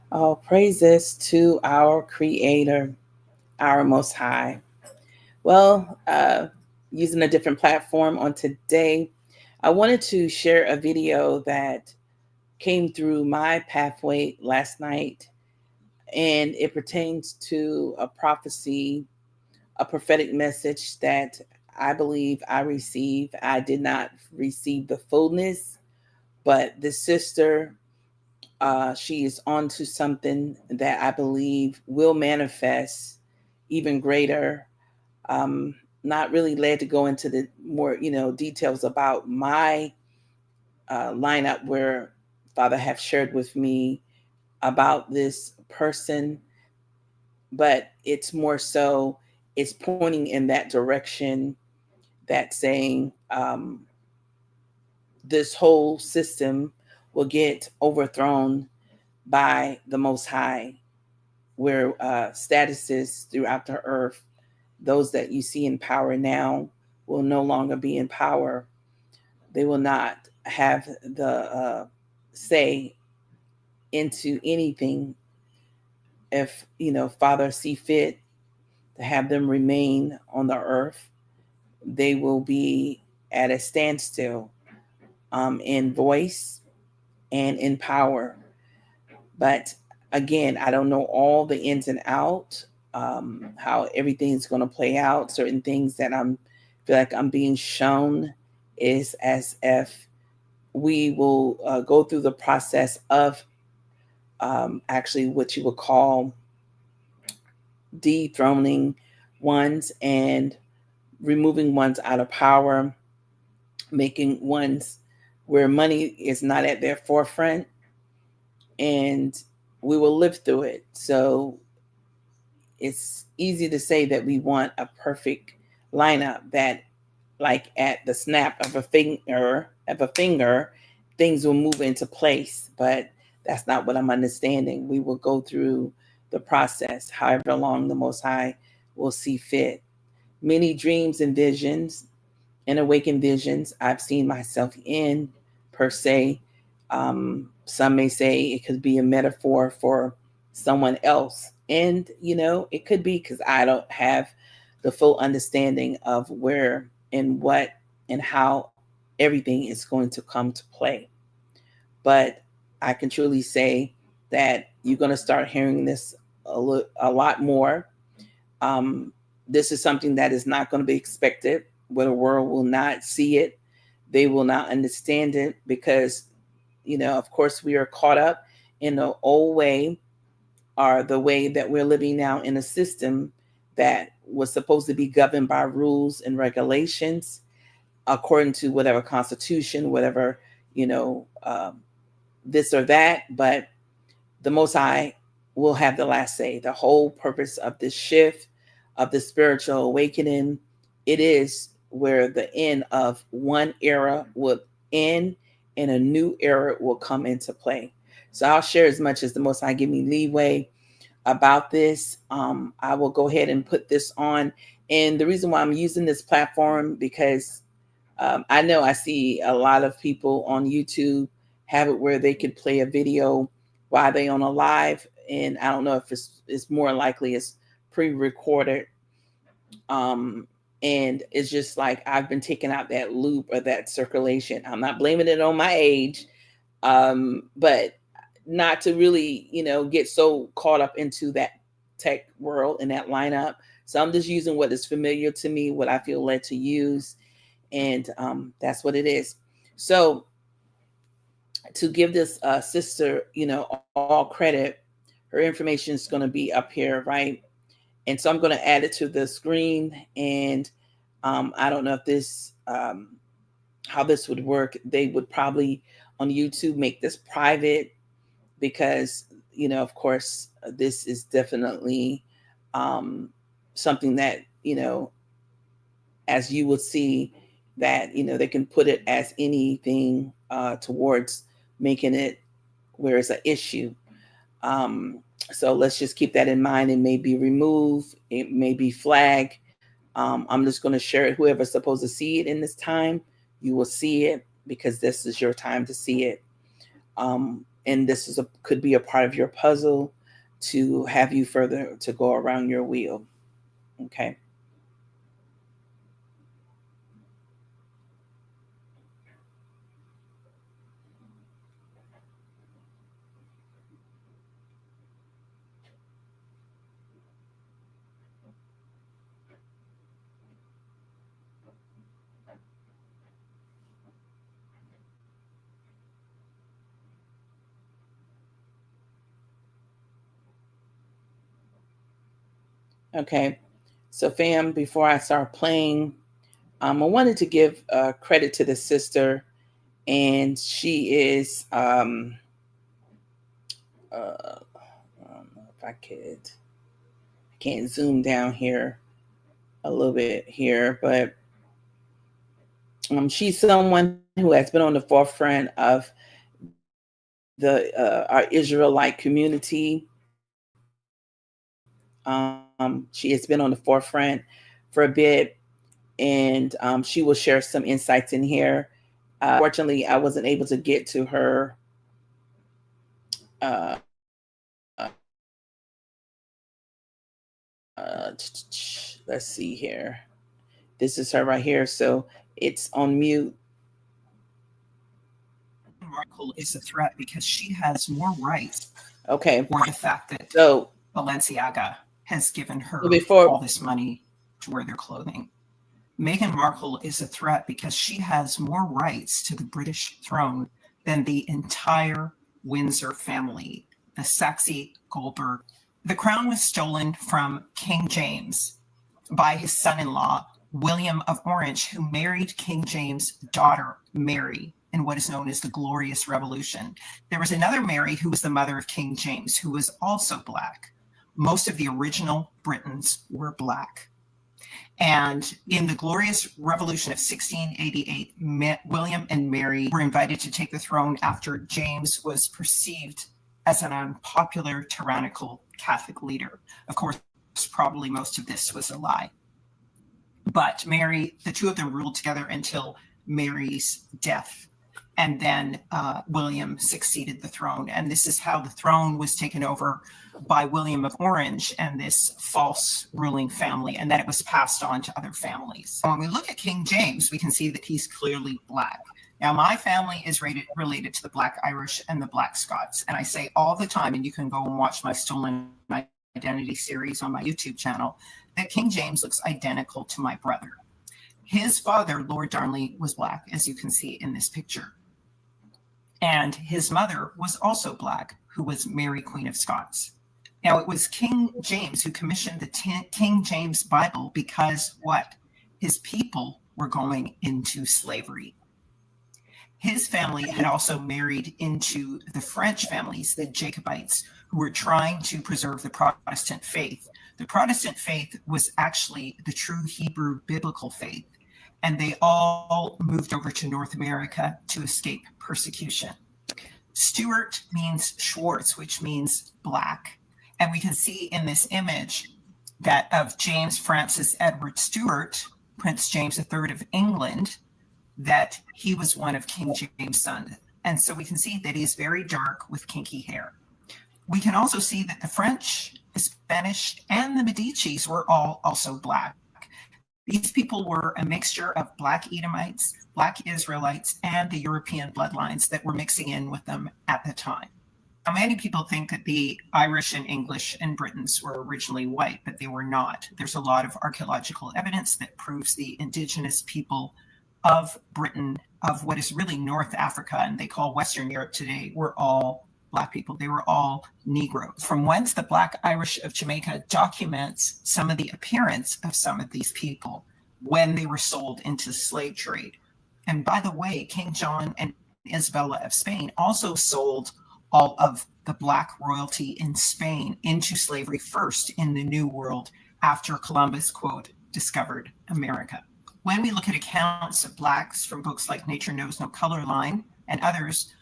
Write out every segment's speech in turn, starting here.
All praises to our Creator, our Most High. Well, using a different platform on today, I wanted to share a video that came through my pathway last night, and it pertains to a prophecy, a prophetic message that I believe I received. I did not receive the fullness, but the sister, she is onto something that I believe will manifest even greater. Um, Not really led to go into the more, details about my lineup where Father have shared with me about this person, but it's more so it's pointing in that direction that saying this whole system will get overthrown by the Most High, where statuses throughout the earth, those that you see in power now, will no longer be in power. They will not have the say into anything. If Father see fit to have them remain on the earth, they will be at a standstill in voice and in power. But again, I don't know all the ins and outs, how everything's going to play out. Certain things that I'm feel like I'm being shown is as if we will go through the process of actually what you would call dethroning ones and removing ones out of power, making ones where money is not at their forefront, and we will live through it. So it's easy to say that we want a perfect lineup that, like at the snap of a finger, things will move into place. But that's not what I'm understanding. We will go through the process, however long the Most High will see fit. Many dreams and visions and awakened visions I've seen myself in, per se. Some may say it could be a metaphor for someone else. And, it could be because I don't have the full understanding of where and what and how everything is going to come to play. But I can truly say that you're going to start hearing this a lot more. Um, this is something that is not going to be expected, where the world will not see it. They will not understand it because, of course, we are caught up in the old way, or the way that we're living now in a system that was supposed to be governed by rules and regulations according to whatever constitution, whatever, you know, this or that. But the Most High will have the last say. The whole purpose of this shift, of the spiritual awakening, it is where the end of one era will end and a new era will come into play. So I'll share as much as the Most High give me leeway about this. I will go ahead and put this on. And the reason why I'm using this platform, because I know I see a lot of people on YouTube have it where they could play a video while they on a live, and I don't know if it's more likely it's pre-recorded. Um, and it's just like I've been taking out that loop or that circulation. I'm not blaming it on my age, but not to really, get so caught up into that tech world and that lineup. So I'm just using what is familiar to me, what I feel led to use, and that's what it is. So to give this sister, all credit, her information is going to be up here, right? And so I'm going to add it to the screen, and I don't know if this how this would work. They would probably on YouTube make this private because, of course, this is definitely um, something that, as you will see, that they can put it as anything towards making it where it's an issue. um, so let's just keep that in mind. It may be removed, it may be flagged. I'm just going to share it. Whoever's supposed to see it in this time, you will see it because this is your time to see it. and this is could be a part of your puzzle to have you further to go around your wheel. Okay. Okay. So, fam, before I start playing, I wanted to give credit to the sister, and she is, I don't know if I can't zoom down here a little bit here, but she's someone who has been on the forefront of our Israelite community. She has been on the forefront for a bit, and she will share some insights in here. Fortunately, I wasn't able to get to her. Let's see here. This is her right here, so it's on mute. Markle is a threat because she has more rights. Okay. Or the fact that so Balenciaga has given her before all this money to wear their clothing. Meghan Markle is a threat because she has more rights to the British throne than the entire Windsor family, the Saxe-Goldberg. The crown was stolen from King James by his son-in-law, William of Orange, who married King James' daughter, Mary, in what is known as the Glorious Revolution. There was another Mary who was the mother of King James, who was also Black. Most of the original Britons were Black. And in the Glorious Revolution of 1688, William and Mary were invited to take the throne after James was perceived as an unpopular, tyrannical Catholic leader. Of course, probably most of this was a lie. But the two of them ruled together until Mary's death. And then William succeeded the throne. And this is how the throne was taken over by William of Orange and this false ruling family. And then it was passed on to other families. When we look at King James, we can see that he's clearly Black. Now, my family is related to the Black Irish and the Black Scots. And I say all the time, and you can go and watch my Stolen Identity series on my YouTube channel, that King James looks identical to my brother. His father, Lord Darnley, was Black, as you can see in this picture. And his mother was also Black, who was Mary, Queen of Scots. Now, it was King James who commissioned the King James Bible because what? His people were going into slavery. His family had also married into the French families, the Jacobites, who were trying to preserve the Protestant faith. The Protestant faith was actually the true Hebrew biblical faith, and they all moved over to North America to escape persecution. Stuart means Schwartz, which means Black. And we can see in this image that of James Francis Edward Stuart, Prince James III of England, that he was one of King James' sons. And so we can see that he's very dark with kinky hair. We can also see that the French, the Spanish, and the Medicis were all also Black. These people were a mixture of Black Edomites, Black Israelites, and the European bloodlines that were mixing in with them at the time. Now, many people think that the Irish and English and Britons were originally white, but they were not. There's a lot of archaeological evidence that proves the indigenous people of Britain, of what is really North Africa, and they call Western Europe today, were all Black people. They were all Negroes. From whence the Black Irish of Jamaica documents some of the appearance of some of these people when they were sold into the slave trade. And by the way, King John and Isabella of Spain also sold all of the Black royalty in Spain into slavery first in the New World after Columbus, quote, discovered America. When we look at accounts of Blacks from books like Nature Knows No Color Line and others,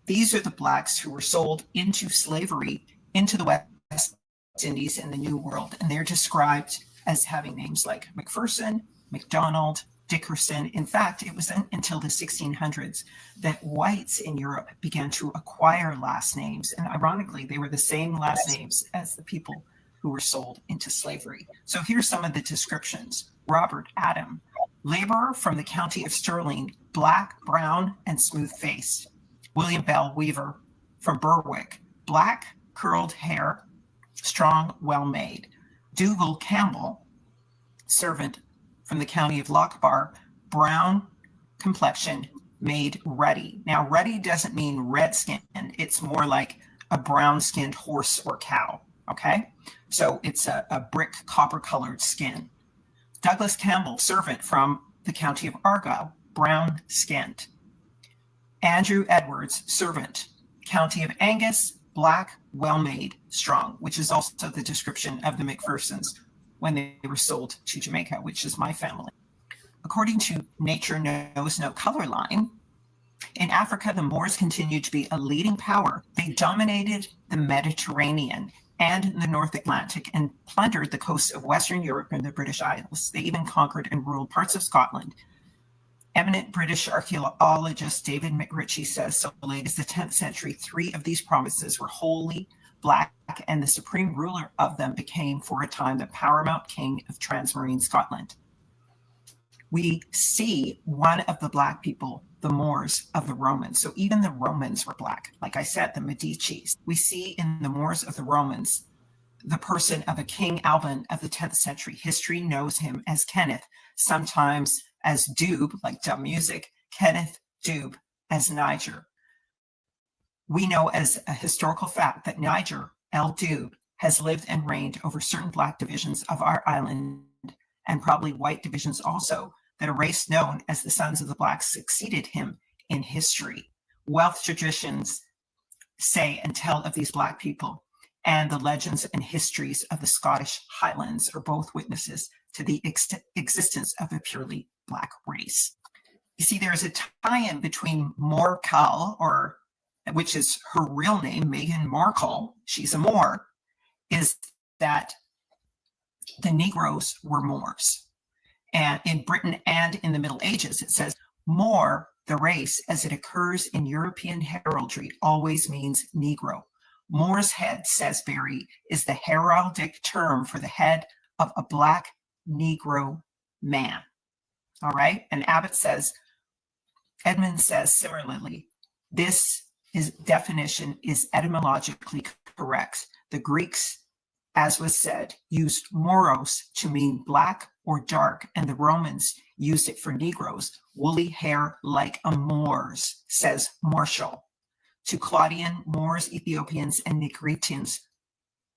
these are the Blacks who were sold into slavery into the West Indies in the New World. And they're described as having names like McPherson, McDonald, Dickerson. In fact, it wasn't until the 1600s that whites in Europe began to acquire last names. And ironically, they were the same last names as the people who were sold into slavery. So here's some of the descriptions. Robert Adam, laborer from the county of Stirling, black, brown, and smooth-faced. William Bell Weaver from Berwick, black, curled hair, strong, well-made. Dougal Campbell, servant from the county of Lochbar, brown complexion, made ruddy. Now, ruddy doesn't mean red-skinned. It's more like a brown-skinned horse or cow, okay? So it's a brick copper-colored skin. Douglas Campbell, servant from the county of Argyll, brown-skinned. Andrew Edwards, servant, county of Angus, black, well-made, strong, which is also the description of the McPhersons when they were sold to Jamaica, which is my family. According to Nature Knows No Color Line, in Africa, the Moors continued to be a leading power. They dominated the Mediterranean and the North Atlantic and plundered the coasts of Western Europe and the British Isles. They even conquered and ruled parts of Scotland. Eminent British archaeologist David McRitchie says, so late as the 10th century, 3 of these provinces were wholly black, and the supreme ruler of them became, for a time, the paramount king of transmarine Scotland. We see one of the black people, the Moors of the Romans. So even the Romans were black. Like I said, the Medicis. We see in the Moors of the Romans the person of a King Alban of the 10th century. History knows him as Kenneth, sometimes as Doob, like dumb music, Kenneth Doob as Niger. We know as a historical fact that Niger, El Doob, has lived and reigned over certain black divisions of our island, and probably white divisions also, that a race known as the Sons of the Blacks succeeded him in history. Wealth traditions say and tell of these black people, and the legends and histories of the Scottish Highlands are both witnesses to the existence of a purely black race. You see, there is a tie-in between Morcal, or which is her real name, Meghan Markle, she's a Moor, is that the Negroes were Moors. And in Britain and in the Middle Ages, it says Moor, the race, as it occurs in European heraldry, always means Negro. Moor's head, says Berry, is the heraldic term for the head of a black Negro man. All right. And Edmund says similarly, this definition is etymologically correct. The Greeks, as was said, used moros to mean black or dark, and the Romans used it for Negroes, woolly hair like a Moor's, says Marshall. To Claudian, Moors, Ethiopians, and Negritans,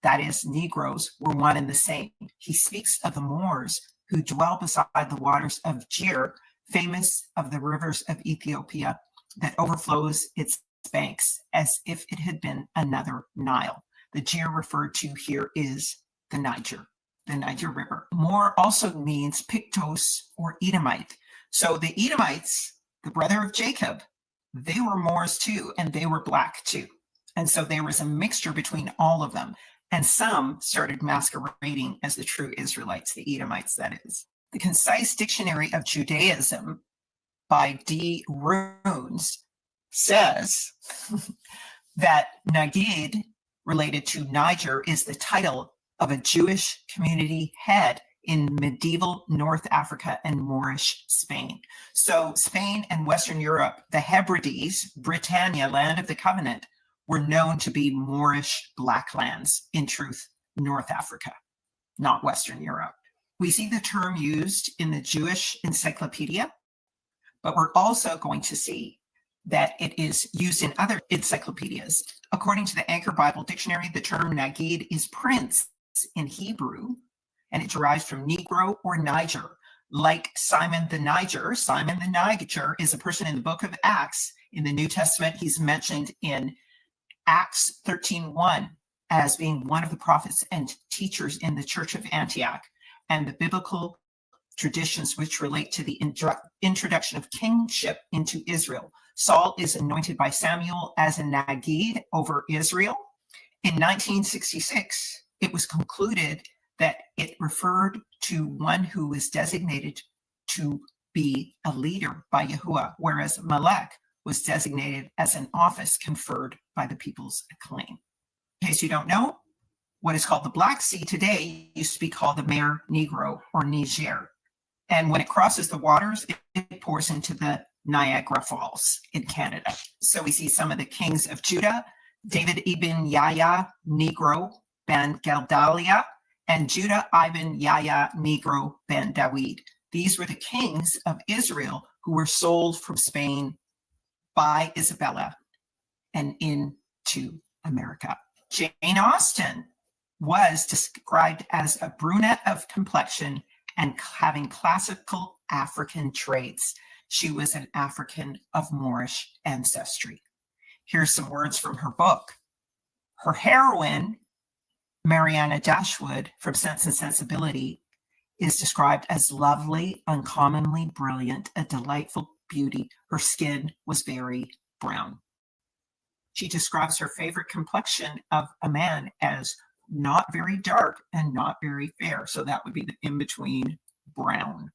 that is, Negroes, were one and the same. He speaks of the Moors who dwell beside the waters of Jir, famous of the rivers of Ethiopia that overflows its banks as if it had been another Nile. The Jir referred to here is the Niger River. Moor also means Pictos or Edomite. So the Edomites, the brother of Jacob, they were Moors too, and they were black too. And so there was a mixture between all of them. And some started masquerading as the true Israelites, the Edomites, that is. The Concise Dictionary of Judaism by D. Runes says that Nagid, related to Niger, is the title of a Jewish community head in medieval North Africa and Moorish Spain. So Spain and Western Europe, the Hebrides, Britannia, land of the covenant, were known to be Moorish black lands. In truth, North Africa, not Western Europe. We see the term used in the Jewish Encyclopedia, but we're also going to see that it is used in other encyclopedias. According to the Anchor Bible Dictionary, the term Nagid is prince in Hebrew, and it derives from Negro or Niger. Like Simon the Niger is a person in the book of Acts. In the New Testament, he's mentioned in Acts 13:1 as being one of the prophets and teachers in the church of Antioch. And the biblical traditions which relate to the introduction of kingship into Israel. Saul is anointed by Samuel as a Nagid over Israel. In 1966, it was concluded that it referred to one who was designated to be a leader by Yahuwah, whereas Melech was designated as an office conferred by the people's acclaim. In case you don't know, what is called the Black Sea today used to be called the Mer Negro or Niger. And when it crosses the waters, it pours into the Niagara Falls in Canada. So we see some of the kings of Judah, David ibn Yahya Negro ben Gedaliah, and Judah ibn Yahya Negro ben Dawid. These were the kings of Israel who were sold from Spain by Isabella and into America. Jane Austen was described as a brunette of complexion and having classical African traits. She was an African of Moorish ancestry. Here's some words from her book. Her heroine, Mariana Dashwood from Sense and Sensibility, is described as lovely, uncommonly brilliant, a delightful beauty. Her skin was very brown. She describes her favorite complexion of a man as not very dark and not very fair. So that would be the in-between brown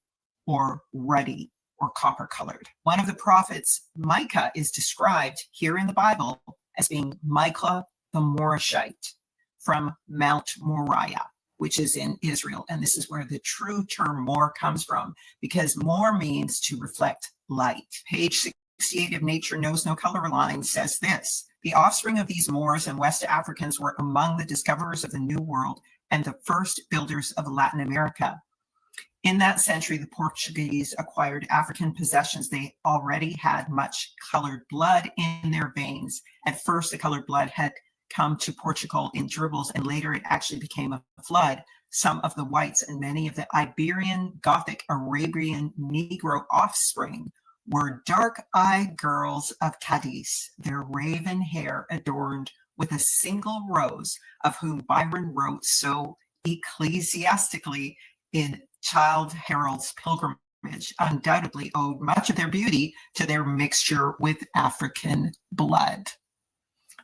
or ruddy or copper colored. One of the prophets, Micah, is described here in the Bible as being Micah the Morishite from Mount Moriah, which is in Israel. And this is where the true term Moor comes from, because Moor means to reflect light. Page 68 of Nature Knows No Color Line says this: the offspring of these Moors and West Africans were among the discoverers of the New World and the first builders of Latin America. In that century, the Portuguese acquired African possessions. They already had much colored blood in their veins. At first, the colored blood had come to Portugal in dribbles, and later it actually became a flood. Some of the whites and many of the Iberian, Gothic, Arabian, Negro offspring were dark-eyed girls of Cadiz, their raven hair adorned with a single rose, of whom Byron wrote so ecclesiastically in Childe Harold's Pilgrimage, undoubtedly owed much of their beauty to their mixture with African blood.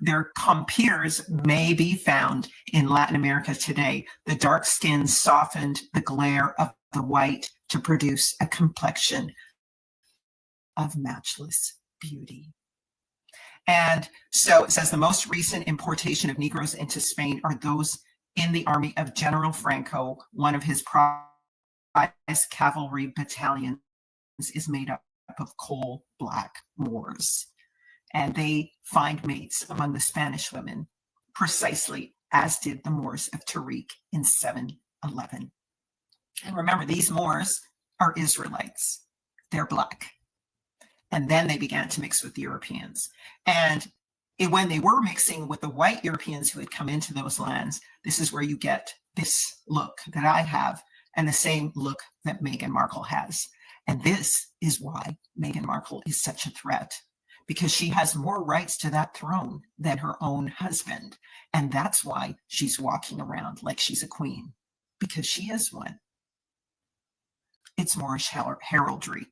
Their compeers may be found in Latin America today. The dark skin softened the glare of the white to produce a complexion of matchless beauty. And so it says the most recent importation of Negroes into Spain are those in the army of General Franco. One of his prize cavalry battalions is made up of coal black Moors. And they find mates among the Spanish women, precisely as did the Moors of Tariq in 711. And remember, these Moors are Israelites. They're black. And then they began to mix with the Europeans. And when they were mixing with the white Europeans who had come into those lands, this is where you get this look that I have and the same look that Meghan Markle has. And this is why Meghan Markle is such a threat, because she has more rights to that throne than her own husband. And that's why she's walking around like she's a queen, because she is one. It's Moorish heraldry.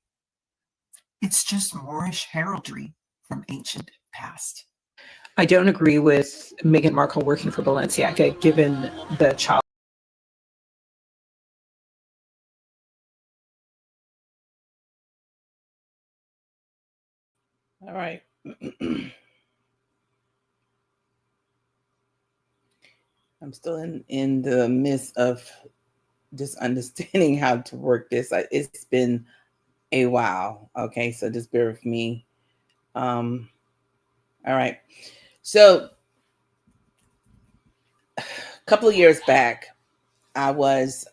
It's just Moorish heraldry from ancient past. I don't agree with Meghan Markle working for Balenciaga, given the child. All right. I'm still in the midst of just understanding how to work this. It's been a while. Okay, so just bear with me. All right. So a couple of years back, I was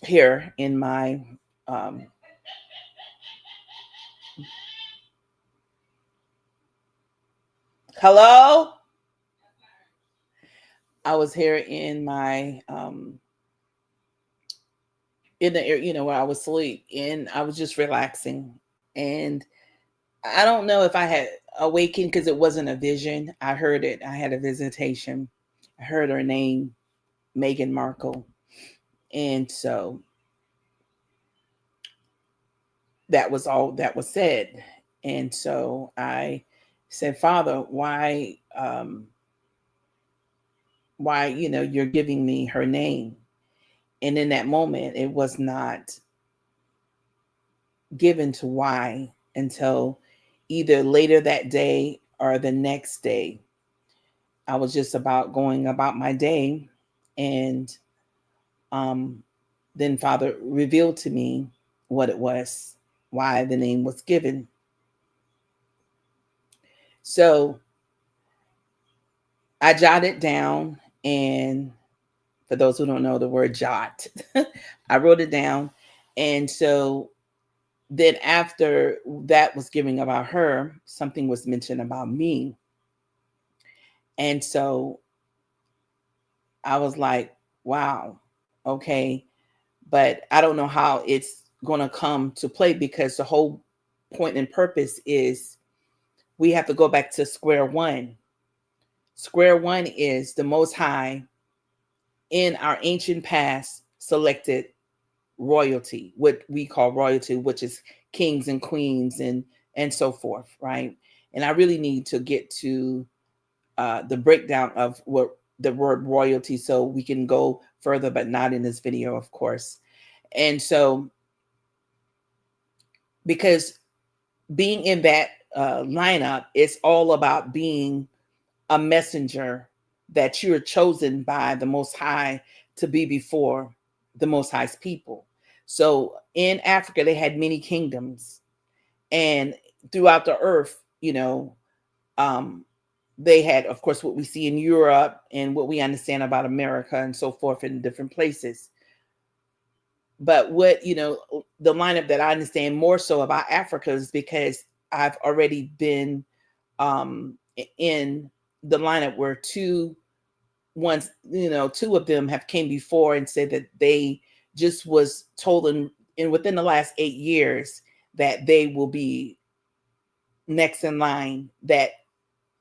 here in my hello. I was here in my in the area, where I was asleep, and I was just relaxing. And I don't know if I had awakened because it wasn't a vision. I heard it. I had a visitation. I heard her name, Meghan Markle. And so that was all that was said. And so I said, Father, why, you're giving me her name? And in that moment, it was not given to Y until either later that day or the next day. I was just about going about my day, and um, then Father revealed to me what it was, why the name was given. So I jotted down, and for those who don't know the word jot, I wrote it down. And so then after that was given about her, something was mentioned about me. And so I was like, wow, okay. But I don't know how it's going to come to play, because the whole point and purpose is we have to go back to square one. Square one is the Most High in our ancient past selected royalty, what we call royalty, which is kings and queens and so forth, right? And I really need to get to the breakdown of what the word royalty, so we can go further, but not in this video, of course. And so, because being in that lineup, it's all about being a messenger, that you're chosen by the Most High to be before the Most High's people. So in Africa, they had many kingdoms, and throughout the earth, um, they had, of course, what we see in Europe and what we understand about America and so forth in different places. But what, the lineup that I understand more so about Africa is because I've already been in the lineup where two of them have came before and said that they just was told in within the last 8 years that they will be next in line, that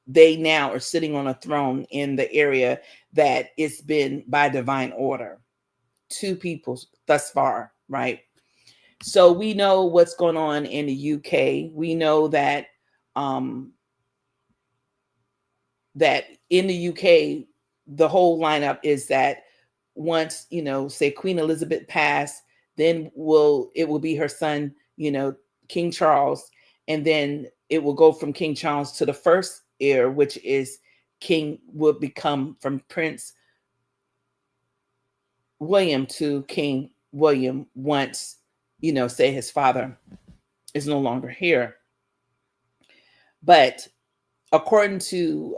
they now are sitting on a throne in the area that it's been by divine order. Two people thus far, right? So we know what's going on in the UK. We know that that in the UK, the whole lineup is that once, say Queen Elizabeth passed, then it will be her son, King Charles, and then it will go from King Charles to the first heir, which is King will become from Prince William to King William once, say his father is no longer here. But according to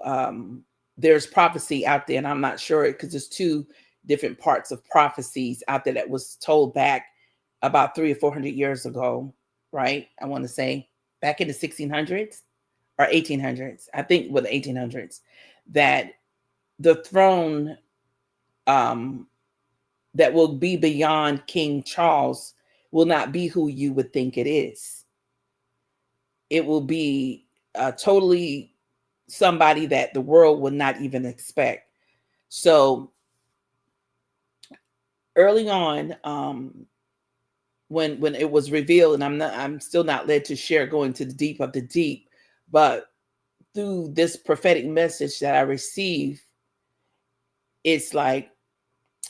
there's prophecy out there, and I'm not sure because there's two different parts of prophecies out there that was told back about 300 or 400 years ago, right? I want to say back in the 1600s or 1800s, I think with the 1800s, that the throne that will be beyond King Charles will not be who you would think it is. It will be totally somebody that the world would not even expect. So early on, when it was revealed, and I'm still not led to share going to the deep of the deep, but through this prophetic message that I received, it's like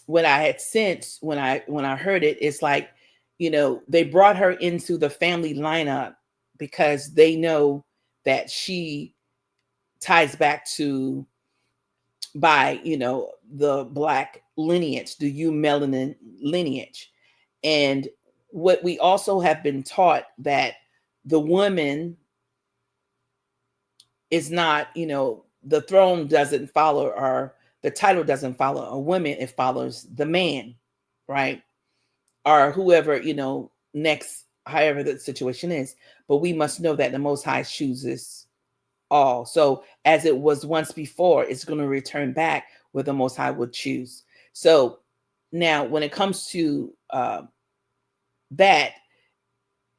when I had sensed, when I heard it, it's like, they brought her into the family lineup because they know that she ties back to by the black lineage, the melanin lineage. And what we also have been taught, that the woman is not, the throne doesn't follow, or the title doesn't follow a woman, it follows the man, right? Or whoever, next, however the situation is. But we must know that the Most High chooses all. So as it was once before, it's going to return back where the Most High would choose. So now when it comes to that,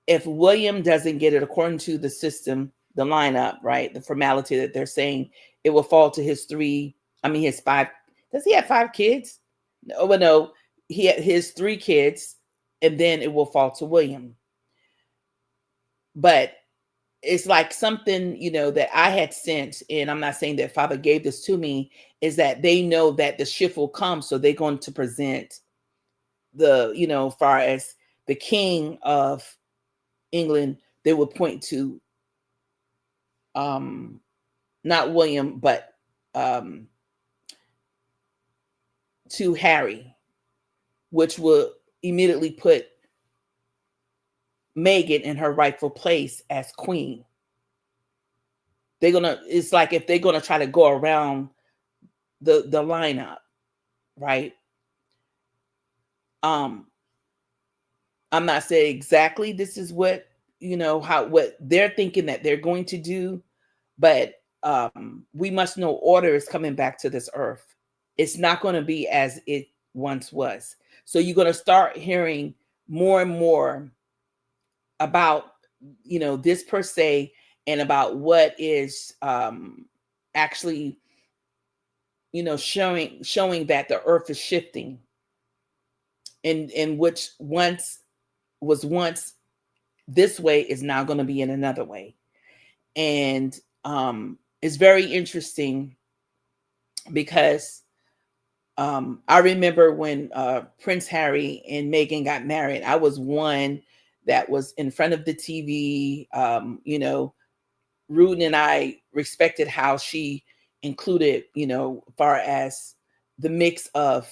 if William doesn't get it according to the system, the lineup, right, the formality that they're saying, it will fall to his his five. Does he have 5 kids? No, he had his 3 kids, and then it will fall to William. But it's like something, that I had sensed, and I'm not saying that Father gave this to me, is that they know that the shift will come. So they're going to present the, far as the king of England, they would point to not William, but to Harry, which will immediately put Meghan in her rightful place as queen. It's like if they're gonna try to go around the lineup, right? I'm not saying exactly this is what what they're thinking that they're going to do, but we must know order is coming back to this earth. It's not going to be as it once was. So you're going to start hearing more and more about this per se, and about what is actually showing that the earth is shifting, and which once was this way is now going to be in another way. And it's very interesting because I remember when Prince Harry and Meghan got married, I was one that was in front of the TV. Rudin and I respected how she included, far as the mix of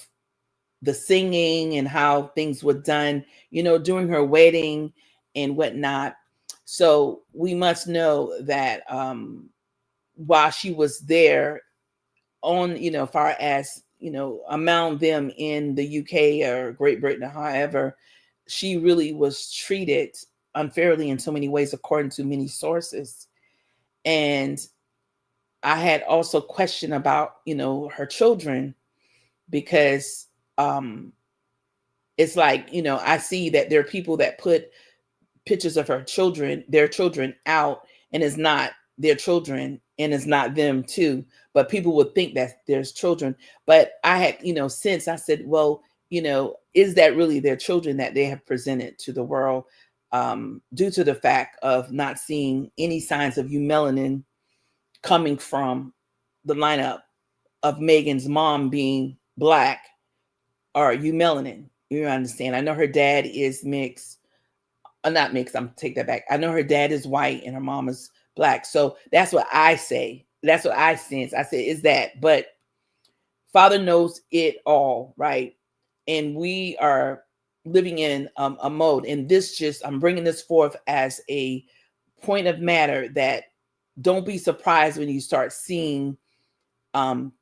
the singing and how things were done, during her wedding and whatnot. So we must know that while she was there on, far as, among them in the UK or Great Britain, however, she really was treated unfairly in so many ways, according to many sources. And I had also questioned about, her children, because it's like, I see that there are people that put pictures of their children out, and it's not their children and it's not them too, but people would think that there's children. But I had, since I said, well, is that really their children that they have presented to the world, due to the fact of not seeing any signs of eumelanin coming from the lineup of Meghan's mom being Black or eumelanin. You understand? I know her dad is mixed. Not mixed, I'm take that back. I know her dad is white and her mom is Black. So that's what I say. That's what I sense. I say is that, but Father knows it all, right? And we are living in a mode, and I'm bringing this forth as a point of matter, that don't be surprised when you start seeing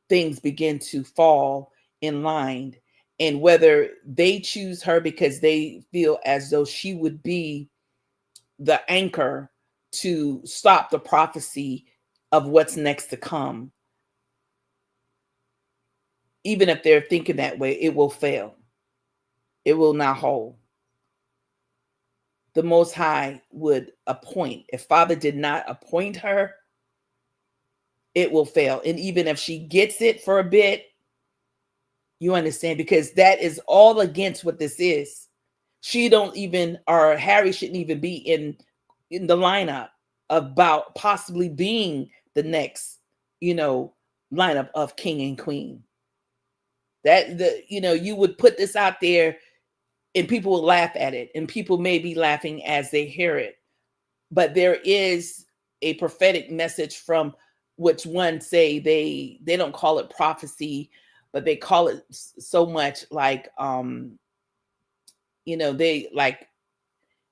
things begin to fall in line, and whether they choose her because they feel as though she would be the anchor to stop the prophecy of what's next to come. Even if they're thinking that way, it will fail. It will not hold. The Most High would appoint. If Father did not appoint her, it will fail. And even if she gets it for a bit, you understand, because that is all against what this is. She don't even, or Harry shouldn't even be in the lineup about possibly being the next, lineup of king and queen. That you would put this out there and people will laugh at it, and people may be laughing as they hear it. But there is a prophetic message from which one say they don't call it prophecy, but they call it so much like they like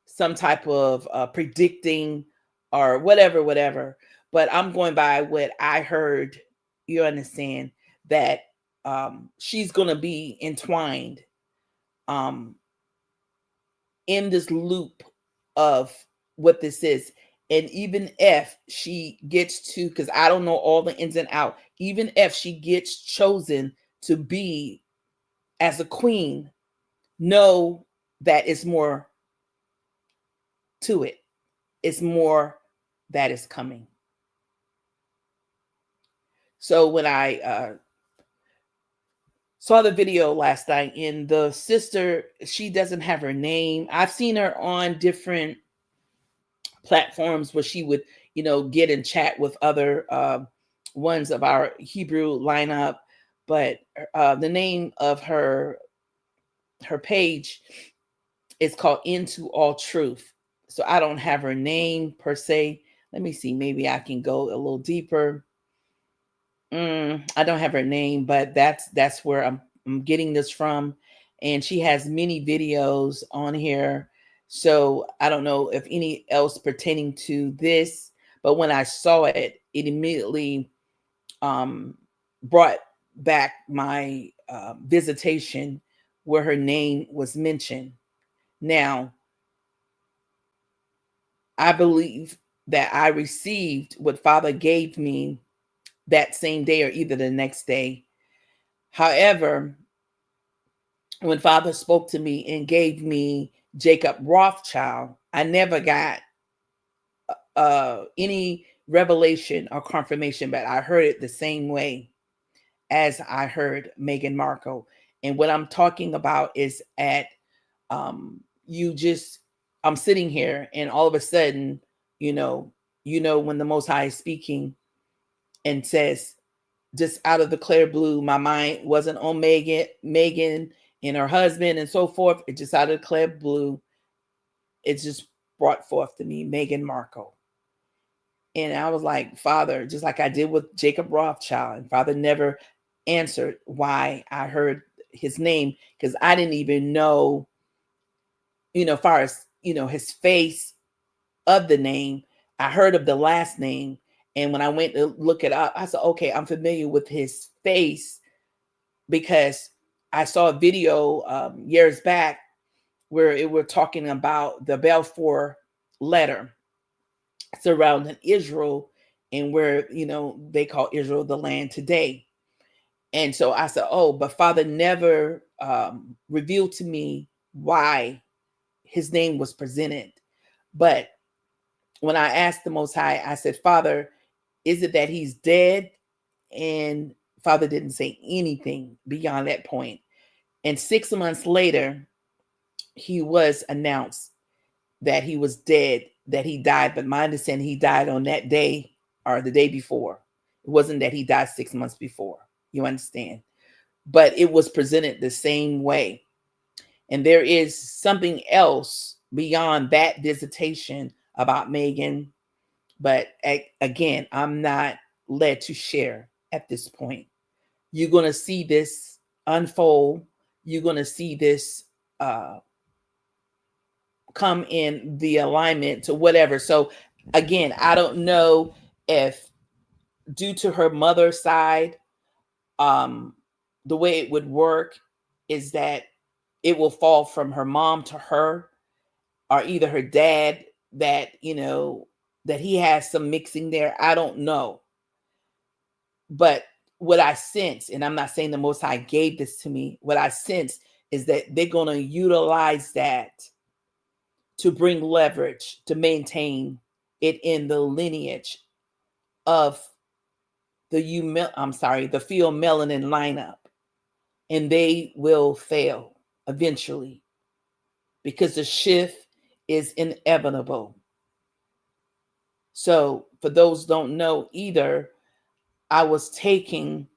some type of predicting or whatever. But I'm going by what I heard. You understand that she's going to be entwined in this loop of what this is. And even if she gets to, because I don't know all the ins and out, even if she gets chosen to be as a queen, know that it's more to it. It's more that is coming. So when I saw the video last night, and the sister, she doesn't have her name. I've seen her on different platforms where she would, get in chat with other ones of our Hebrew lineup. But the name of her page is called Into All Truth. So I don't have her name per se. Let me see. Maybe I can go a little deeper. I don't have her name, but that's where I'm getting this from. And she has many videos on here. So I don't know if any else pertaining to this, but when I saw it, it immediately um, brought back my visitation where her name was mentioned. Now, I believe that I received what Father gave me that same day or either the next day. However, when Father spoke to me and gave me Jacob Rothschild, I never got any revelation or confirmation, but I heard it the same way as I heard Meghan Markle. And what I'm talking about is at you just I'm sitting here and all of a sudden, you know, when the Most High is speaking and says, just out of the clear blue, my mind wasn't on Megan and her husband and so forth. It just out of the clear blue, it just brought forth to me Meghan Markle. And I was like, Father, just like I did with Jacob Rothschild, and Father never answered why I heard his name, because I didn't even know, far as, his face of the name. I heard of the last name. And when I went to look it up, I said, okay, I'm familiar with his face because I saw a video years back where it were talking about the Balfour letter surrounding Israel and where, they call Israel the land today. And so I said, oh, but Father never revealed to me why his name was presented. But when I asked the Most High, I said, Father, is it that he's dead? And Father didn't say anything beyond that point. And 6 months later, he was announced that he was dead, that he died. But my understanding, he died on that day or the day before. It wasn't that he died 6 months before. You understand? But it was presented the same way. And there is something else beyond that visitation about Megan. But again, I'm not led to share at this point. You're going to see this unfold. You're going to see this come in the alignment to whatever. So again, I don't know if due to her mother's side, the way it would work is that it will fall from her mom to her, or either her dad, that, that he has some mixing there. I don't know. But what I sense, and I'm not saying the Most High gave this to me, what I sense is that they're going to utilize that to bring leverage to maintain it in the lineage of the field melanin lineup. And they will fail eventually because the shift is inevitable. So for those don't know either, I was taking,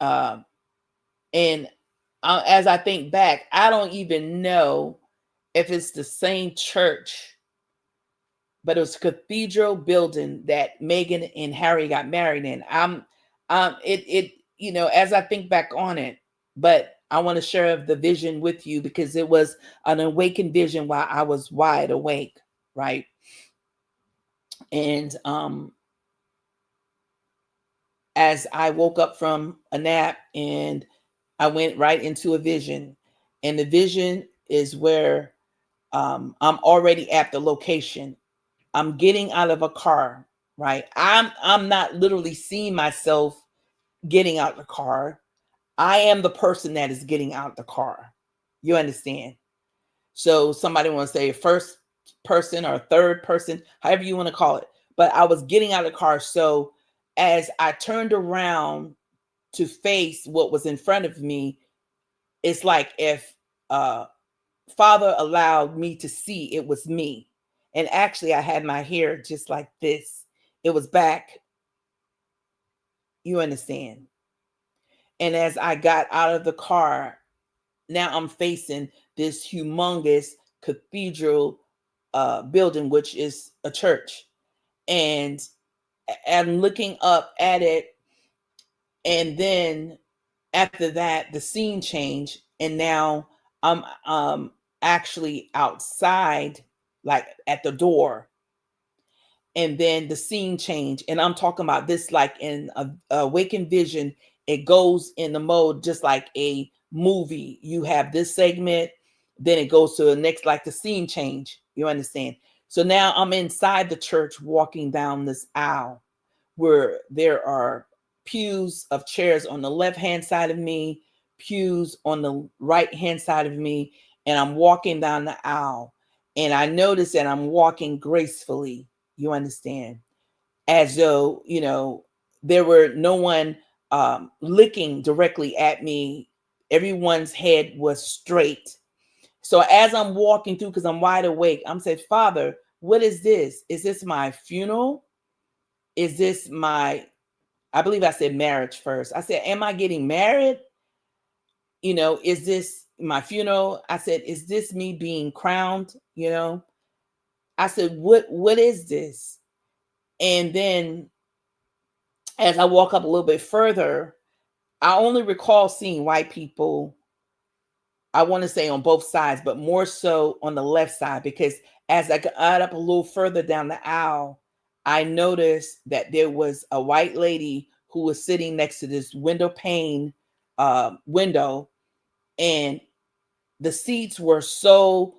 and as I think back, I don't even know if it's the same church, but it was a cathedral building that Meghan and Harry got married in. As I think back on it, but I want to share the vision with you because it was an awakened vision while I was wide awake, right? And as I woke up from a nap and I went right into a vision, and the vision is where I'm already at the location. I'm getting out of a car, right? I'm not literally seeing myself getting out the car. I am the person that is getting out the car. You understand? So somebody want to say first person or third person, however you want to call it. But I was getting out of the car. So as I turned around to face what was in front of me, it's like if Father allowed me to see it was me. And actually, I had my hair just like this. It was back. You understand? And as I got out of the car, now I'm facing this humongous cathedral building, which is a church. And I'm looking up at it. And then after that, the scene changed. And now I'm actually outside, like at the door. And then the scene change, and I'm talking about this like in a awakened vision. It goes in the mode just like a movie. You have this segment, then it goes to the next, like the scene change, you understand? So now I'm inside the church walking down this aisle where there are pews of chairs on the left hand side of me, pews on the right hand side of me, and I'm walking down the aisle. And I notice that I'm walking gracefully, you understand, as though, there were no one looking directly at me. Everyone's head was straight. So as I'm walking through, because I'm wide awake, I'm saying, Father, what is this? Is this my funeral? Is this my, I believe I said marriage first. I said, am I getting married? Is this my funeral? I said, is this me being crowned? I said, what is this? And then as I walk up a little bit further, I only recall seeing white people, I want to say on both sides, but more so on the left side, because as I got up a little further down the aisle, I noticed that there was a white lady who was sitting next to this window pane window, and the seats were so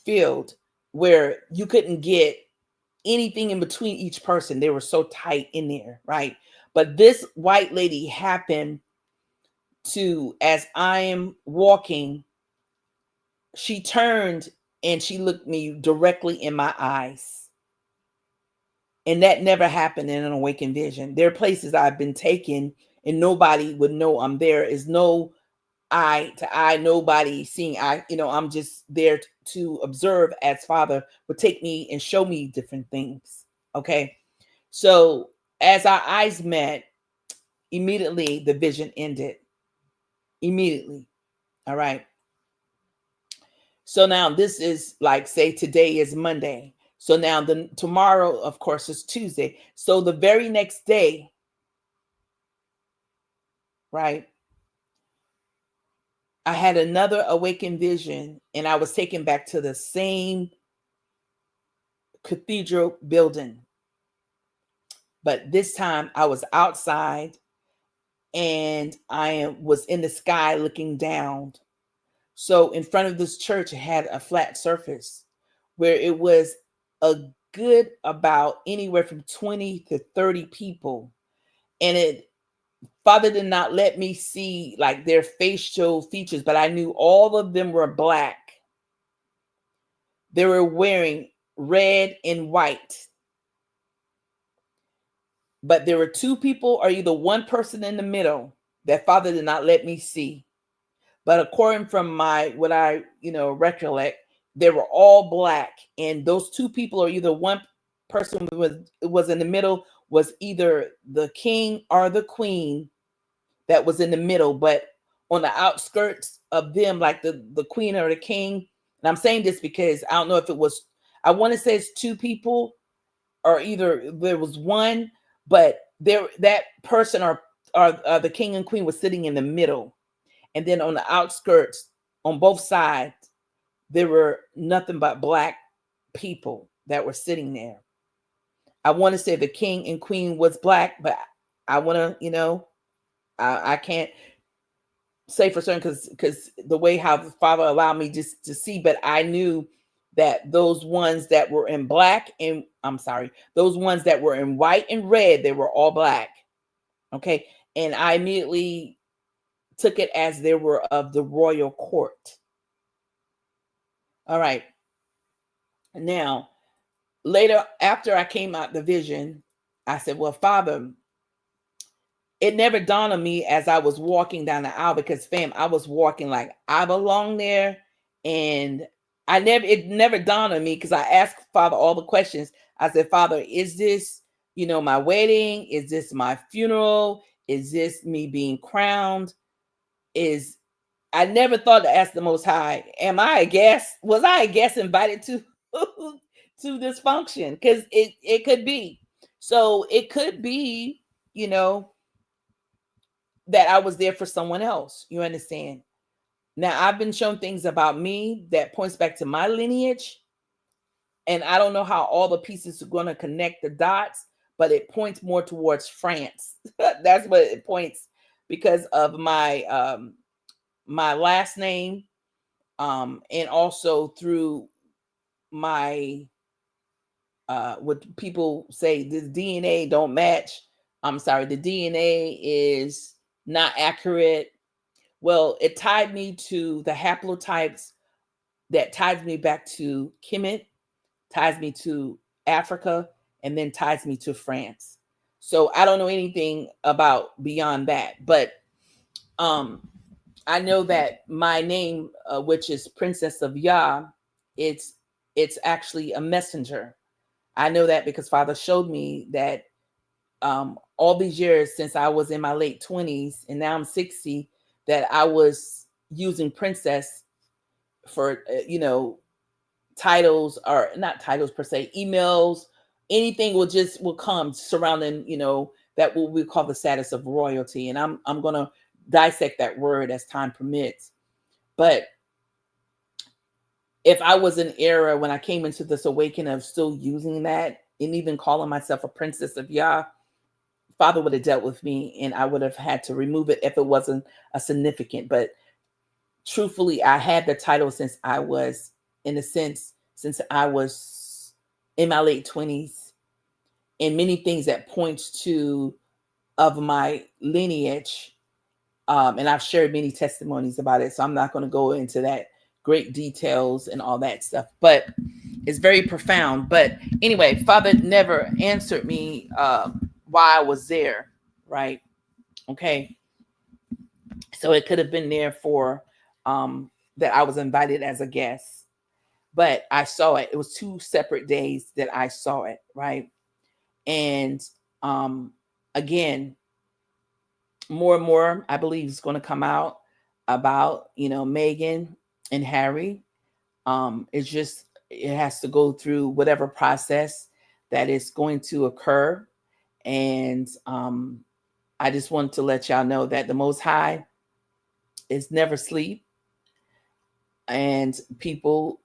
filled where you couldn't get anything in between each person. They were so tight in there, right? But this white lady happened to, as I am walking, she turned and she looked me directly in my eyes. And that never happened in an awakened vision. There are places I've been taken and nobody would know I'm there. Is no eye to eye, nobody seeing. I'm just there to observe as Father would take me and show me different things. Okay. So as our eyes met, immediately the vision ended. Immediately. All right. So now this is like, say today is Monday. So now tomorrow, of course, is Tuesday. So the very next day, right, I had another awakened vision, and I was taken back to the same cathedral building. But this time I was outside and I was in the sky looking down. So in front of this church, it had a flat surface where it was a good about anywhere from 20 to 30 people. And Father did not let me see like their facial features, but I knew all of them were black. They were wearing red and white. But there were two people or either one person in the middle that Father did not let me see. But according from what I recollect, they were all black. And those two people, or either one person was in the middle, was either the king or the queen that was in the middle. But on the outskirts of them, like the queen or the king. And I'm saying this because I don't know if it was, I want to say it's two people, or either there was one, but that person or the king and queen was sitting in the middle. And then on the outskirts, on both sides, there were nothing but black people that were sitting there. I want to say the king and queen was black, but I want to, I can't say for certain because the way how the Father allowed me just to see, but I knew that those ones that were in black and those ones that were in white and red, they were all black. Okay. And I immediately took it as they were of the royal court. All right. Now, later, after I came out the vision, I said, well, Father, it never dawned on me as I was walking down the aisle, because fam, I was walking like I belong there. And it never dawned on me, because I asked Father all the questions. I said, Father, is this, my wedding? Is this my funeral? Is this me being crowned? I never thought to ask the Most High, was I a guest invited to to dysfunction, because it could be. So it could be, you know, that I was there for someone else. You understand? Now I've been shown things about me that points back to my lineage, and I don't know how all the pieces are going to connect the dots, but it points more towards France. That's what it points, because of my last name, and also through my what people say, the DNA don't match. I'm sorry, the DNA is not accurate. Well, it tied me to the haplotypes that ties me back to Kemet, ties me to Africa, and then ties me to France. So I don't know anything about beyond that, but um I know that my name, which is Princess of Yah, it's it's actually a messenger. I know that because Father showed me that all these years since I was in my late 20s and now I'm 60, that I was using princess for, titles, or not titles per se, emails, anything will come surrounding, that what we call the status of royalty. And I'm going to dissect that word as time permits. But if I was in era when I came into this awakening of still using that and even calling myself a princess of Yah, Father would have dealt with me and I would have had to remove it if it wasn't a significant. But truthfully, I had the title since I was, in a sense, since I was in my late 20s, and many things that points to of my lineage. And I've shared many testimonies about it, so I'm not going to go into that great details and all that stuff, but it's very profound. But anyway, Father never answered me why I was there, right? Okay, so it could have been there for that I was invited as a guest, but I saw it. It was 2 separate days that I saw it, right? And again, more and more, I believe, is going to come out about, Meghan and Harry. It's just, it has to go through whatever process that is going to occur. And I just want to let y'all know that the Most High is never sleep. And people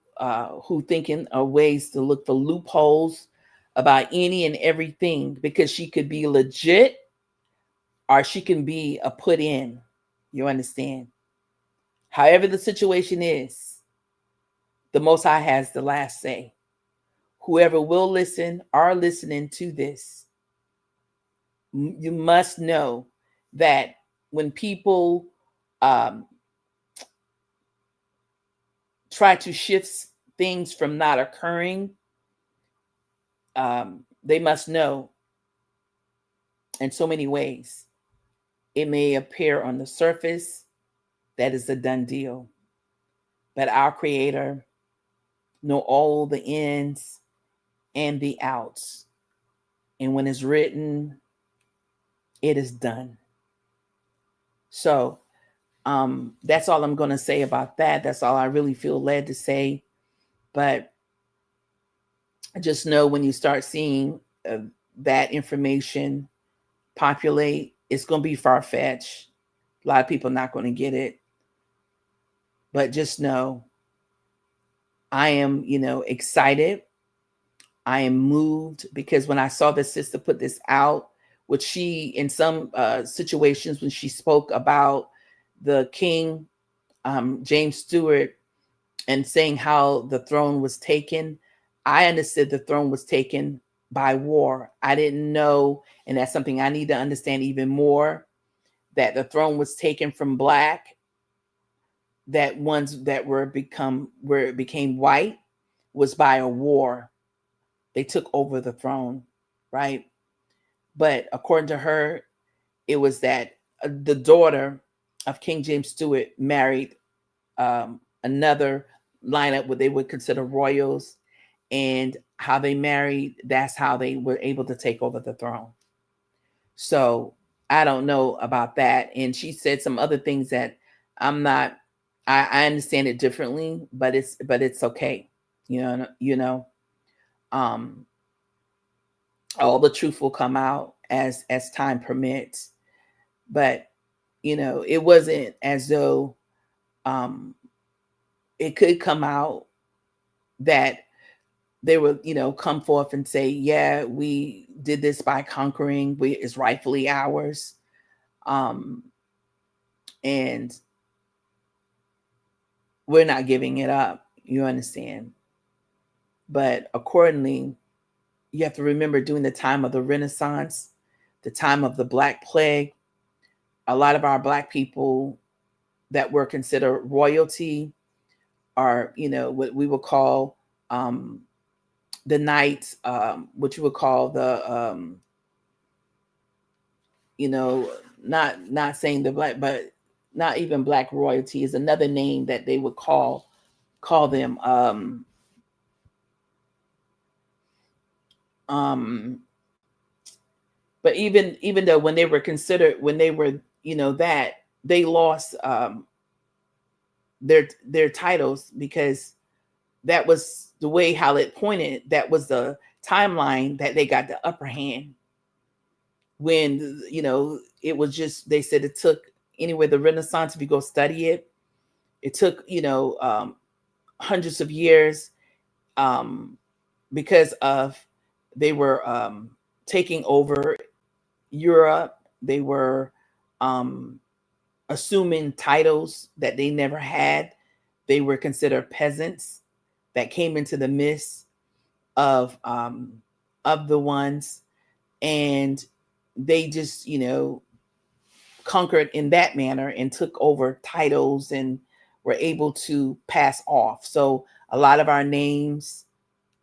who thinking of ways to look for loopholes about any and everything, because she could be legit or she can be a put in. You understand? However the situation is, the Most High has the last say. Whoever will listen are listening to this. You must know that when people um, try to shift things from not occurring, they must know in so many ways. It may appear on the surface that is a done deal, but our Creator know all the ins and the outs. And when it's written, it is done. So that's all I'm going to say about that. That's all I really feel led to say. But just know when you start seeing that information populate, it's going to be far-fetched. A lot of people are not going to get it. But just know I am, excited. I am moved because when I saw the sister put this out, which she, in some situations when she spoke about the king, James Stewart, and saying how the throne was taken, I understood the throne was taken by war. I didn't know, and that's something I need to understand even more, that the throne was taken from black, that ones that where it became white was by a war. They took over the throne, right? But according to her, it was that the daughter of King James Stewart married another lineup what they would consider royals, and how they married, that's how they were able to take over the throne. So I don't know about that. And she said some other things that I'm not, I understand it differently, but it's okay. You know. Um, all the truth will come out as time permits. But it wasn't as though um, it could come out that they would come forth and say, yeah, we did this by conquering, it's rightfully ours. And we're not giving it up, you understand? But accordingly, you have to remember, during the time of the Renaissance, the time of the Black Plague, a lot of our Black people that were considered royalty are, what we would call the knights, what you would call the, not saying the Black, but not even Black royalty is another name that they would call them. Um, but even though when they were considered, when they were, that they lost their titles, because that was the way how it pointed. That was the timeline that they got the upper hand. When it was just, they said it took, anyway, the Renaissance, if you go study it, it took hundreds of years, because of, they were taking over Europe. They were assuming titles that they never had. They were considered peasants that came into the midst of the ones, and they just conquered in that manner and took over titles and were able to pass off. So a lot of our names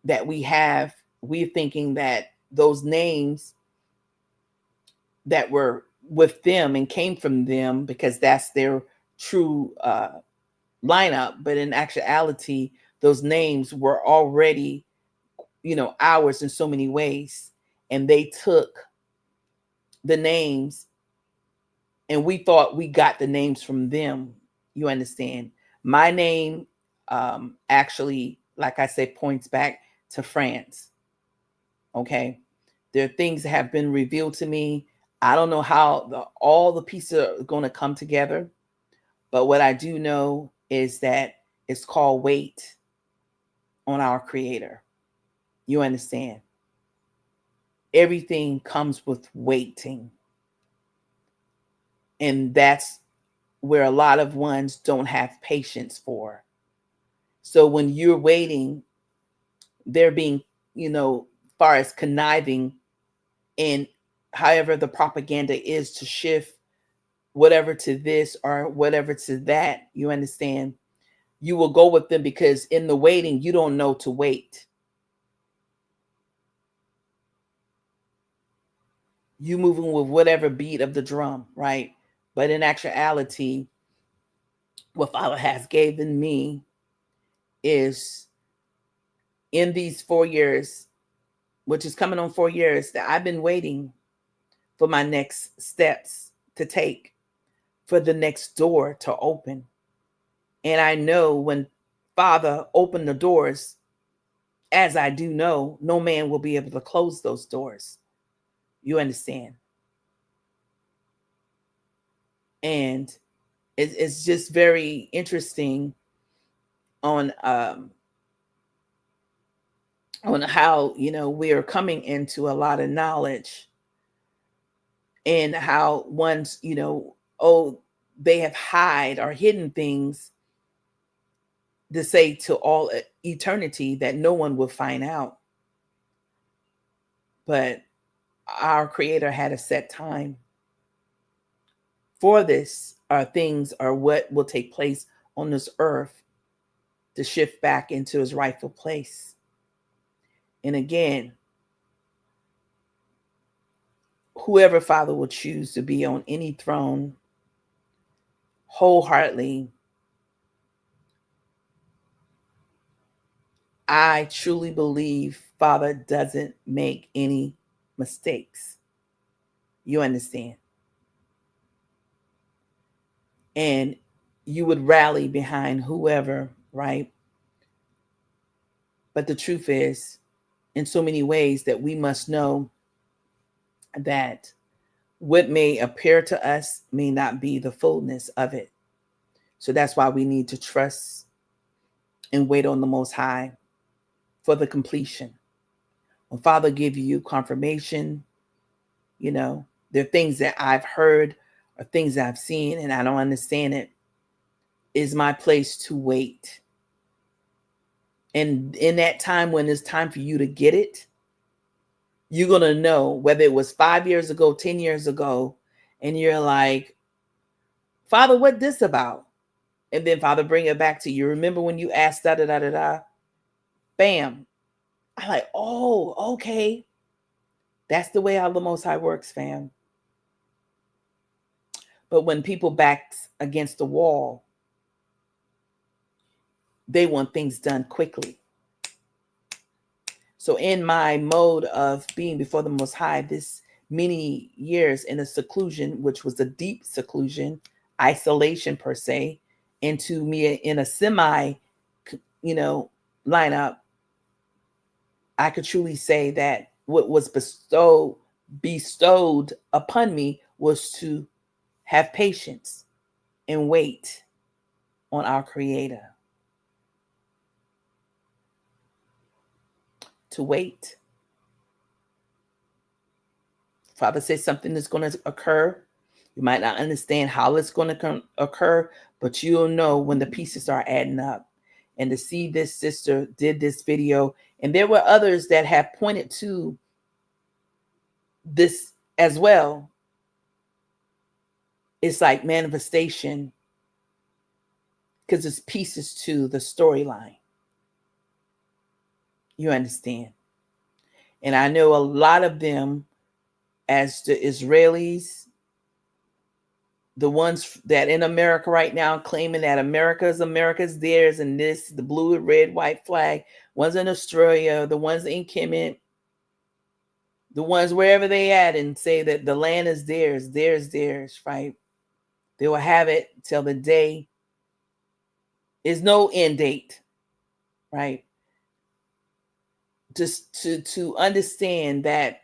that we have, we're thinking that those names that were with them and came from them because that's their true lineup. But in actuality, those names were already, ours in so many ways. And they took the names, and we thought we got the names from them. You understand? My name actually, like I said, points back to France. Okay. There are things that have been revealed to me. I don't know how all the pieces are going to come together, but what I do know is that it's called wait on our Creator. You understand? Everything comes with waiting. And that's where a lot of ones don't have patience for. So when you're waiting, they're being, far as conniving, and however the propaganda is to shift whatever to this or whatever to that, you understand? You will go with them because in the waiting, you don't know to wait. You moving with whatever beat of the drum, right? But in actuality, what Father has given me is, in these 4 years, which is coming on 4 years, that I've been waiting for my next steps to take, for the next door to open. And I know when Father opened the doors, as I do know, no man will be able to close those doors. You understand? And it's just very interesting on how we are coming into a lot of knowledge, and how ones they have hide or hidden things to say to all eternity that no one will find out. But our Creator had a set time for this. Are things are what will take place on this earth to shift back into his rightful place. And again, whoever Father will choose to be on any throne, wholeheartedly, I truly believe Father doesn't make any mistakes. You understand? And you would rally behind whoever, right? But the truth is, in so many ways that we must know that what may appear to us may not be the fullness of it. So that's why we need to trust and wait on the Most High for the completion. When Father give you confirmation, there are things that I've heard or things that I've seen and I don't understand it. Is my place to wait. And in that time when it's time for you to get it, you're going to know whether it was 5 years ago, 10 years ago, and you're like, Father, what this about? And then Father bring it back to you. Remember when you asked da da da da da? Bam. I'm like, oh, okay. That's the way how the Most High works, fam. But when people backs against the wall, they want things done quickly. So in my mode of being before the Most High, this many years in a seclusion, which was a deep seclusion, isolation per se, into me in a semi, lineup, I could truly say that what was bestowed upon me was to have patience and wait on our Creator. To wait. Father says something is going to occur. You might not understand how it's going to occur, but you'll know when the pieces are adding up. And to see this sister did this video, and there were others that have pointed to this as well. It's like manifestation because it's pieces to the storyline. You understand? And I know a lot of them, as the Israelis, the ones that in America right now claiming that America's theirs, and this, the blue, red, white flag, ones in Australia, the ones in Kemet, the ones wherever they at, and say that the land is theirs, right? They will have it till the day is no end date, right? Just to understand that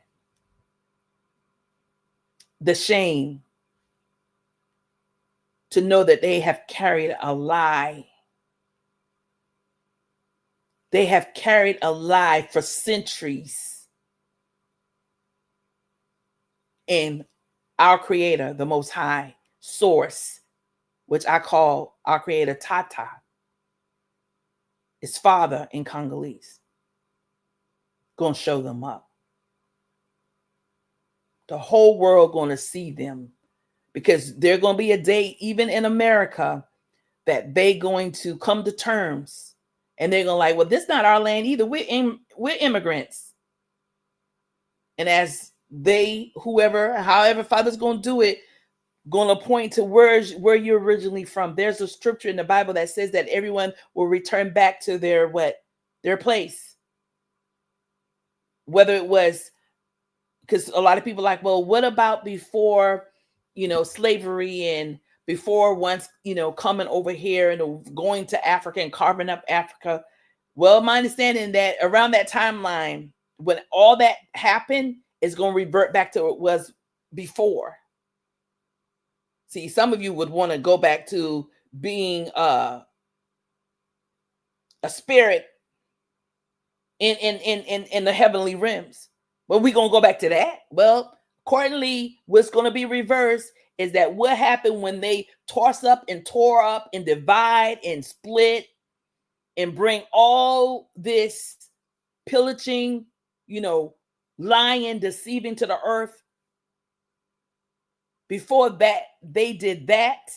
the shame, to know that they have carried a lie. They have carried a lie for centuries. And our Creator, the Most High Source, which I call our Creator Tata, is Father in Congolese, going to show them up. The whole world going to see them, because there's going to be a day, even in America, that they going to come to terms, and they're going to like, well, this is not our land either. We're immigrants. And as however Father's going to do it, going to point to where you're originally from. There's a scripture in the Bible that says that everyone will return back to their place. Whether it was, because a lot of people are like, well, what about before, slavery, and before once, coming over here and going to Africa and carving up Africa? Well, my understanding that around that timeline, when all that happened, is going to revert back to what it was before. See, some of you would want to go back to being a spirit in the heavenly realms. But we're going to go back to that. Well, accordingly, what's going to be reversed is that what happened when they toss up and tore up and divide and split and bring all this pillaging, lying, deceiving to the earth. Before that, they did that.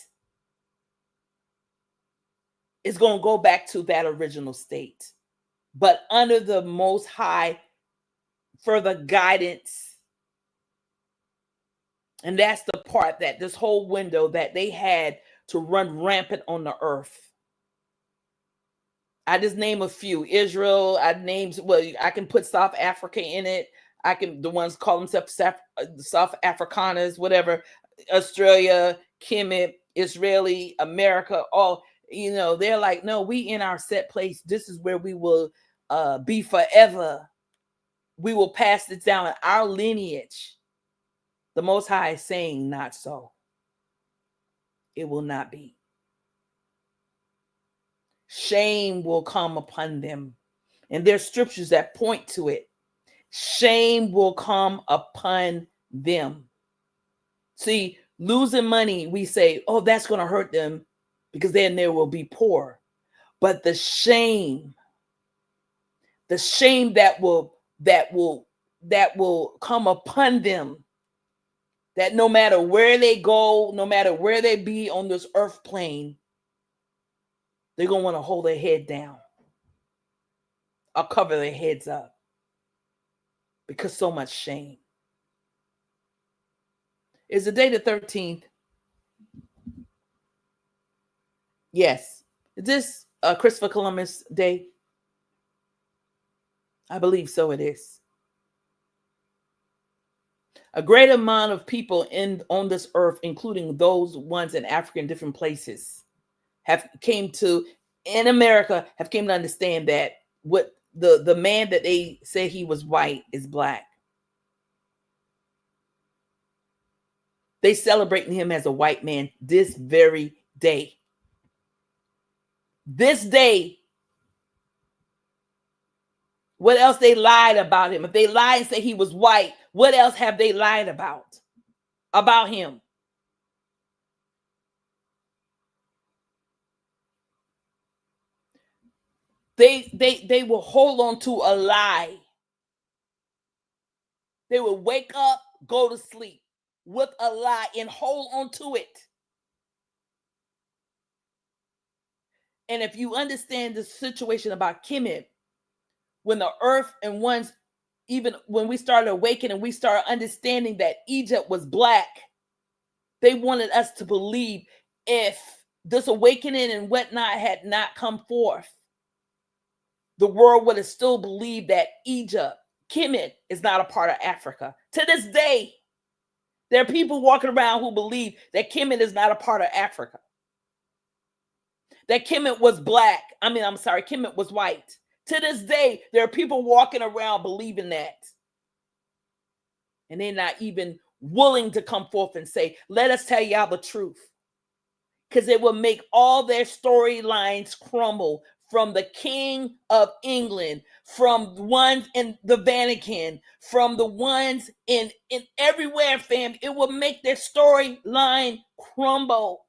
It's going to go back to that original state, but under the Most High further guidance. And that's the part, that this whole window that they had to run rampant on the earth. I just name a few. Israel, I can put South Africa in it. The ones call themselves South Afrikaners, whatever. Australia, Kemet, Israeli, America, all, they're like, no, we in our set place. This is where we will be forever. we will pass this down in our lineage. The Most High is saying, not so. It will not be. Shame will come upon them. And there's scriptures that point to it. Shame will come upon them. See, losing money, we say, oh, that's going to hurt them because then they will be poor. But the shame that will come upon them, that no matter where they go, no matter where they be on this earth plane, they're going to want to hold their head down or cover their heads up because so much shame. Is the day the 13th? Yes. Is this Christopher Columbus Day? I believe so it is. A great amount of people on this earth, including those ones in Africa and different places, in America have came to understand that what the man that they say he was white is black. They celebrating him as a white man this very day. This day. What else they lied about him? If they lied and say he was white, what else have they lied about him? They will hold on to a lie. They will wake up, go to sleep with a lie and hold on to it. And if you understand the situation about Kemet, when the earth and ones, even when we started awakening, we started understanding that Egypt was black. They wanted us to believe if this awakening and whatnot had not come forth, the world would have still believed that Egypt, Kemet, is not a part of Africa. To this day, there are people walking around who believe that Kemet is not a part of Africa. That Kemet was black. Kemet was white. To this day, there are people walking around believing that. And they're not even willing to come forth and say, let us tell y'all the truth. Because it will make all their storylines crumble, from the King of England, from the ones in the Vatican, from the ones in everywhere, fam. It will make their storyline crumble.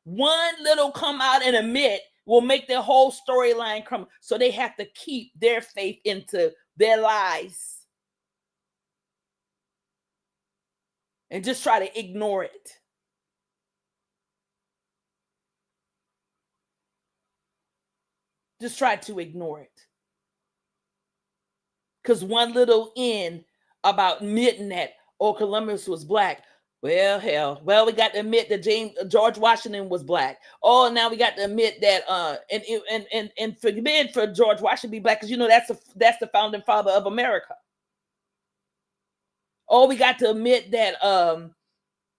One little come out and admit will make their whole storyline crumble. So they have to keep their faith into their lies and just try to ignore it. Just try to ignore it. Because one little in about admitting that, oh, Columbus was black. Well, hell. Well, we got to admit that George Washington was black. Oh, now we got to admit that and forbid for George Washington to be black, because that's the founding father of America. Oh, we got to admit that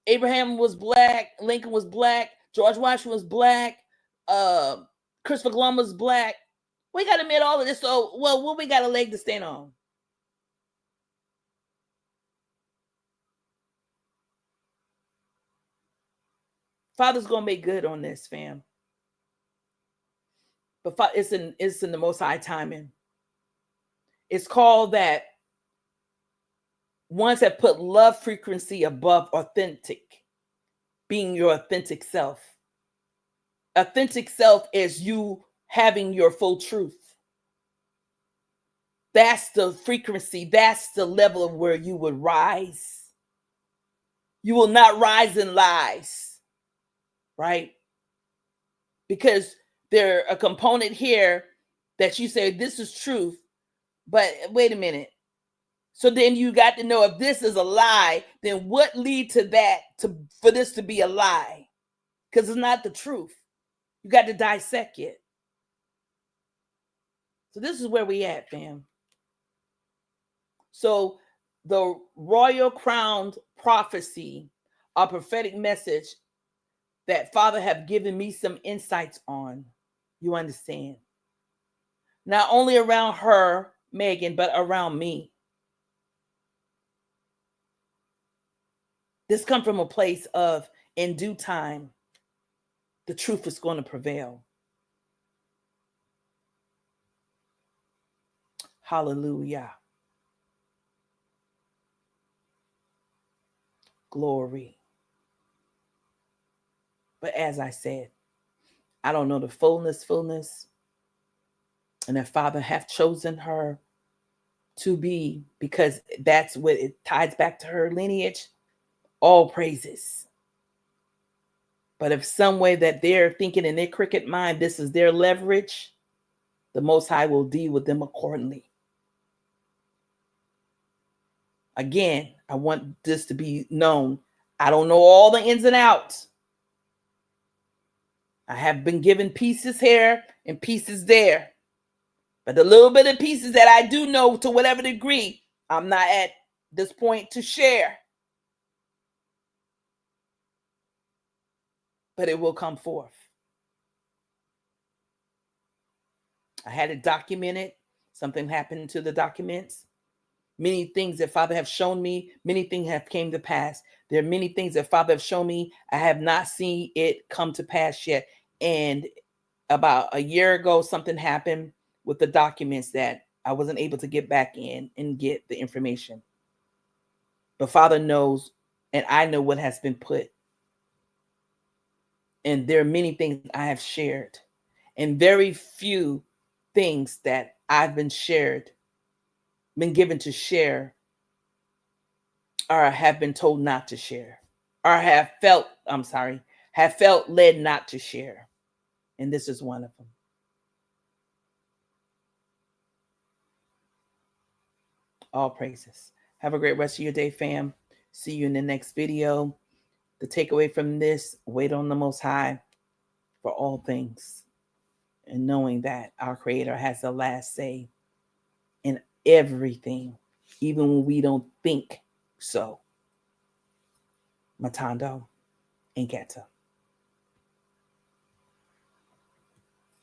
Abraham was black, Lincoln was black, George Washington was black, Christopher Columbus was black. We got to admit all of this. So, well, what we got a leg to stand on? Father's gonna make good on this, fam. But it's in the Most High timing. It's called that ones that put love frequency above authentic, being your authentic self. Authentic self is you having your full truth. That's the frequency. That's the level of where you would rise. You will not rise in lies, right? Because there's a component here that you say, this is truth, but wait a minute. So then you got to know, if this is a lie, then what lead to that for this to be a lie? Because it's not the truth. You got to dissect it. So this is where we at, fam. So the royal crowned prophecy, a prophetic message that Father have given me some insights on, you understand? Not only around her, Megan, but around me. This come from a place of, in due time, the truth is going to prevail. Hallelujah. Glory. But as I said, I don't know the fullness, and that Father hath chosen her to be, because that's what it ties back to her lineage. All praises. But if some way that they're thinking in their cricket mind, this is their leverage, the Most High will deal with them accordingly. Again, I want this to be known. I don't know all the ins and outs. I have been given pieces here and pieces there. But the little bit of pieces that I do know, to whatever degree, I'm not at this point to share. But it will come forth. I had it documented. Something happened to the documents. Many things that Father have shown me, many things have came to pass. There are many things that Father have shown me. I have not seen it come to pass yet. And about a year ago, something happened with the documents that I wasn't able to get back in and get the information. But Father knows, and I know what has been put. And there are many things I have shared, and very few things that I've been given to share, or have been told not to share, or have felt led not to share. And this is one of them. All praises. Have a great rest of your day, fam. See you in the next video. The takeaway from this: wait on the Most High for all things, and knowing that our Creator has the last say in everything, even when we don't think so. Matando and Geta.